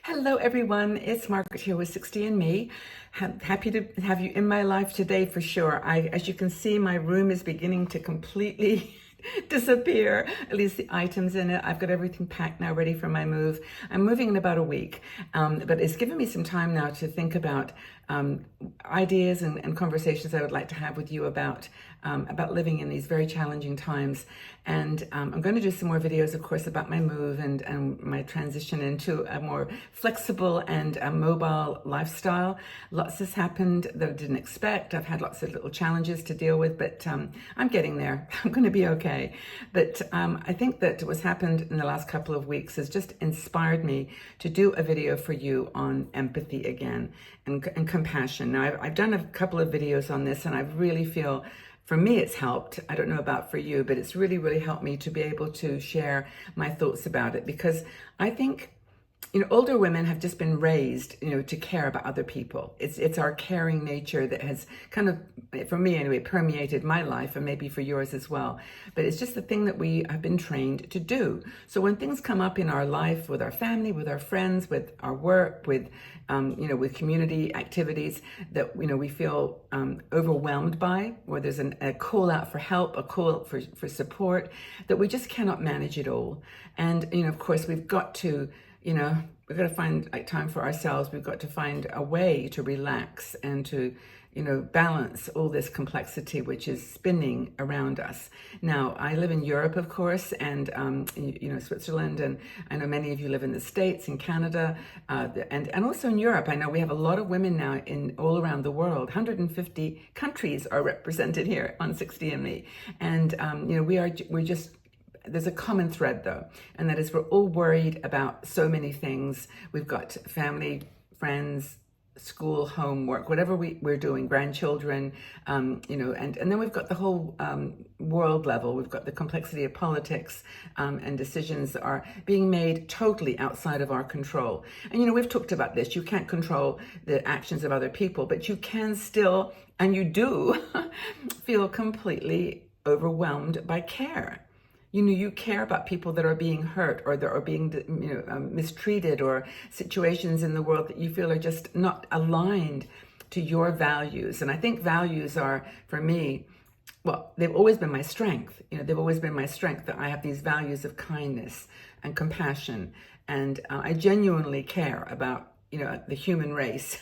Hello, everyone. It's Margaret here with 60 and Me. Happy to have you in my life today for sure. As you can see, my room is beginning to completely disappear, at least the items in it. I've got everything packed now, ready for my move. I'm moving in about a week, but it's given me some time now to think about ideas and conversations I would like to have with you about living in these very challenging times. And I'm going to do some more videos, of course, about my move and my transition into a more flexible and mobile lifestyle. Lots has happened that I didn't expect. I've had lots of little challenges to deal with, but I'm getting there. I'm going to be okay. But I think that what's happened in the last couple of weeks has just inspired me to do a video for you on empathy again and compassion. Now, I've done a couple of videos on this, and I really feel for me, it's helped. I don't know about for you, but it's really, really helped me to be able to share my thoughts about it, because I think, older women have just been raised, to care about other people. It's our caring nature that has kind of, for me anyway, permeated my life, and maybe for yours as well. But it's just the thing that we have been trained to do. So when things come up in our life, with our family, with our friends, with our work, with community activities that we feel overwhelmed by, or there's a call out for help, a call for support, that we just cannot manage it all. And of course, we've got to find time for ourselves. We've got to find a way to relax and to, balance all this complexity which is spinning around us. Now, I live in Europe, of course, and, Switzerland, and I know many of you live in the States, in Canada, and also in Europe. I know we have a lot of women now all around the world. 150 countries are represented here on 60 and Me. And, there's a common thread though, and that is we're all worried about so many things. We've got family, friends, school, homework, whatever we're doing, grandchildren, and then we've got the whole world level. We've got the complexity of politics and decisions that are being made totally outside of our control. And we've talked about this. You can't control the actions of other people, but you can still, and you do, feel completely overwhelmed by care. You care about people that are being hurt, or that are being, mistreated, or situations in the world that you feel are just not aligned to your values. And I think values are, for me, well, they've always been my strength. They've always been my strength, that I have these values of kindness and compassion. And I genuinely care about, the human race.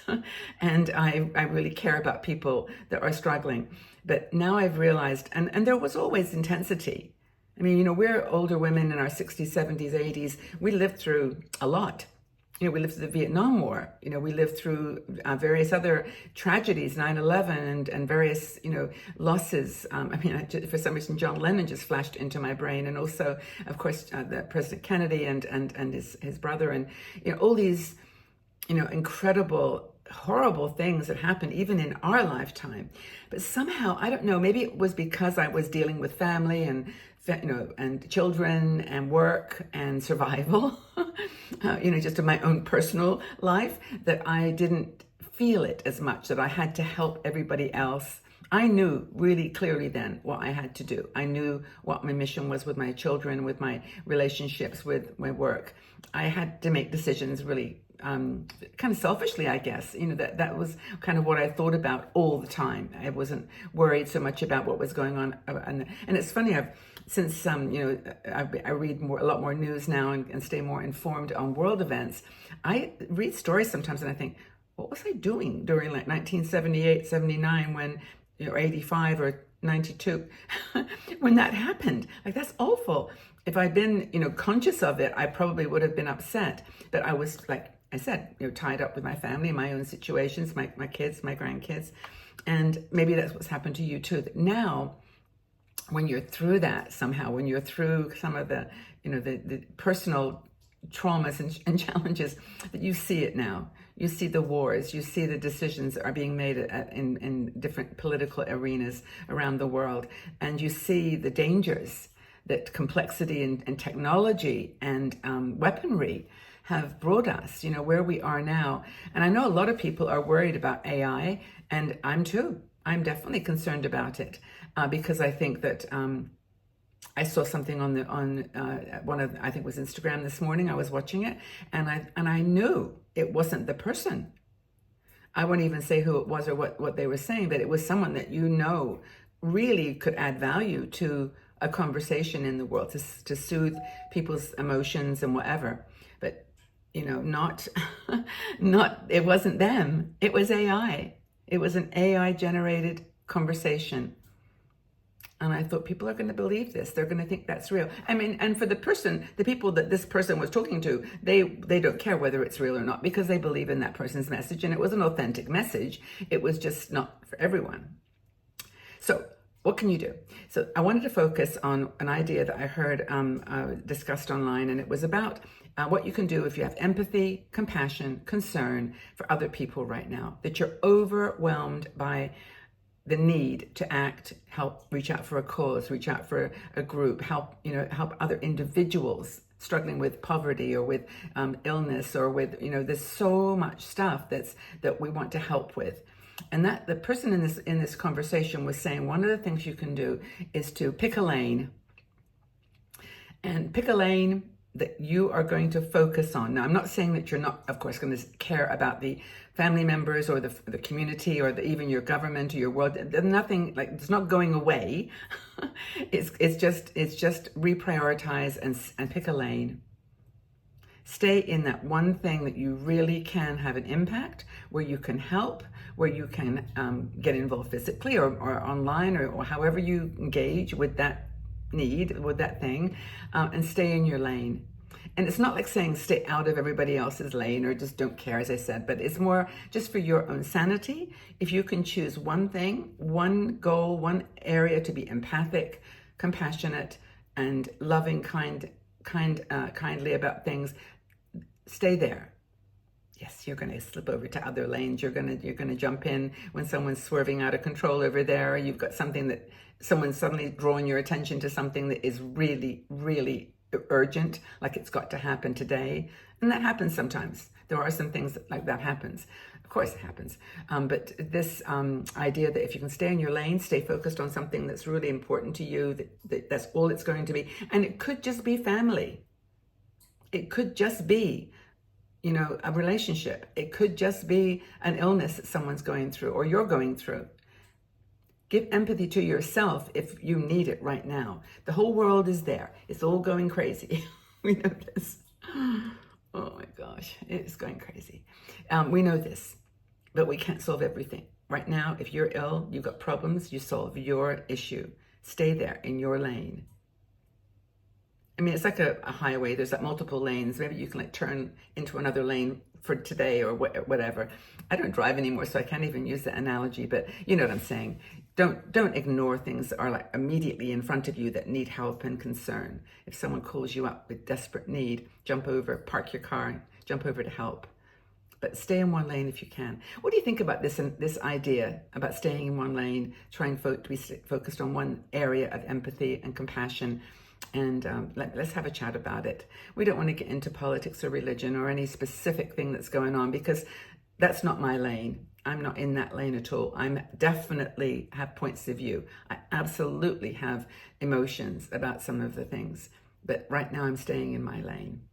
And I really care about people that are struggling. But now I've realized, and there was always intensity. I mean, we're older women in our 60s, 70s, 80s. We lived through a lot. We lived through the Vietnam War. We lived through various other tragedies, 9/11, and various, losses. For some reason, John Lennon just flashed into my brain. And also, of course, the President Kennedy and his brother. And, all these, incredible, horrible things that happened even in our lifetime. But somehow, I don't know, maybe it was because I was dealing with family and children and work and survival, just in my own personal life, that I didn't feel it as much, that I had to help everybody else. I knew really clearly then what I had to do. I knew what my mission was with my children, with my relationships, with my work. I had to make decisions really kind of selfishly, I guess. That was kind of what I thought about all the time. I wasn't worried so much about what was going on. And it's funny, since I read a lot more news now and stay more informed on world events, I read stories sometimes and I think, what was I doing during like 1978, 79, when, or 85 or 92, when that happened? Like, that's awful. If I'd been, conscious of it, I probably would have been upset. But I was, like I said, tied up with my family, my own situations, my kids, my grandkids. And maybe that's what's happened to you too. That now, when you're through that somehow, when you're through some of the, the personal traumas and challenges, that you see it now. You see the wars, you see the decisions that are being made in different political arenas around the world. And you see the dangers that complexity and technology and weaponry have brought us, where we are now. And I know a lot of people are worried about AI, and I'm too. I'm definitely concerned about it, because I think that I saw something on one of, I think it was Instagram this morning. I was watching it, and I knew it wasn't the person. I won't even say who it was or what they were saying, but it was someone that really could add value to a conversation in the world to soothe people's emotions and whatever. But not not it wasn't them. It was AI. It was an AI generated conversation. And I thought, people are going to believe this. They're going to think that's real. I mean, and for the people that this person was talking to, they don't care whether it's real or not, because they believe in that person's message. And it was an authentic message. It was just not for everyone. So what can you do? So I wanted to focus on an idea that I heard discussed online, and it was about what you can do if you have empathy, compassion, concern for other people right now, that you're overwhelmed by the need to act, help, reach out for a cause, reach out for a group, help other individuals struggling with poverty or with illness or with, there's so much stuff that we want to help with. And that the person in this conversation was saying, one of the things you can do is to pick a lane, and pick a lane that you are going to focus on. Now, I'm not saying that you're not, of course, going to care about the family members or the community or even your government or your world. There's nothing, like, it's not going away. it's just reprioritize and pick a lane. Stay in that one thing that you really can have an impact, where you can help, where you can get involved physically or online or however you engage with that need, with that thing, and stay in your lane. And it's not like saying stay out of everybody else's lane or just don't care, as I said, but it's more just for your own sanity. If you can choose one thing, one goal, one area to be empathic, compassionate, and loving, kindly about things, stay there. Yes, you're going to slip over to other lanes. You're going to jump in when someone's swerving out of control over there. You've got something that someone's suddenly drawing your attention to something that is really, really urgent, like it's got to happen today. And that happens sometimes. There are some things like that happens. Of course it happens. But this idea that if you can stay in your lane, stay focused on something that's really important to you, that's all it's going to be. And it could just be family. It could just be a relationship. It could just be an illness that someone's going through or you're going through. Give empathy to yourself if you need it right now. The whole world is there. It's all going crazy. We know this. Oh my gosh, it is going crazy. We know this, but we can't solve everything. Right now, if you're ill, you've got problems, you solve your issue. Stay there in your lane. I mean, it's like a highway. There's like multiple lanes. Maybe you can turn into another lane for today or whatever. I don't drive anymore, so I can't even use that analogy, but you know what I'm saying. Don't ignore things that are like immediately in front of you that need help and concern. If someone calls you up with desperate need, jump over, park your car, jump over to help. But stay in one lane if you can. What do you think about this idea about staying in one lane, trying to be focused on one area of empathy and compassion? And let's have a chat about it. We don't want to get into politics or religion or any specific thing that's going on, because that's not my lane. I'm not in that lane at all. I'm definitely have points of view. I absolutely have emotions about some of the things. But right now I'm staying in my lane.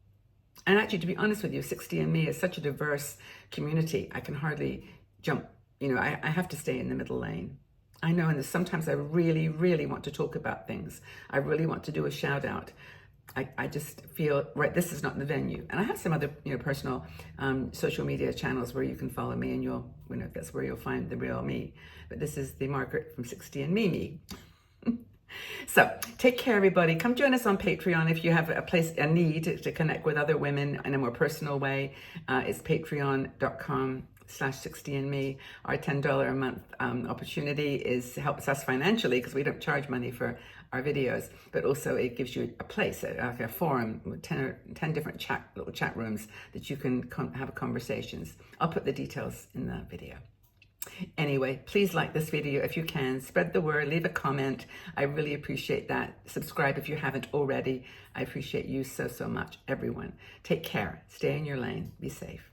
And actually, to be honest with you, 60andMe is such a diverse community. I can hardly jump. I have to stay in the middle lane. I know, and sometimes I really, really want to talk about things. I really want to do a shout out. I just feel, right, this is not the venue. And I have some other, personal social media channels where you can follow me, and that's where you'll find the real me. But this is the Margaret from 60andMe me. So take care, everybody. Come join us on Patreon if you have a need to connect with other women in a more personal way. It's patreon.com/60andme. Our $10 a month opportunity helps us financially, because we don't charge money for our videos, but also it gives you a place, like a forum with 10 different little chat rooms that you can have conversations. I'll put the details in the video. Anyway, please like this video if you can. Spread the word, leave a comment. I really appreciate that. Subscribe if you haven't already. I appreciate you so, so much, everyone. Take care. Stay in your lane. Be safe.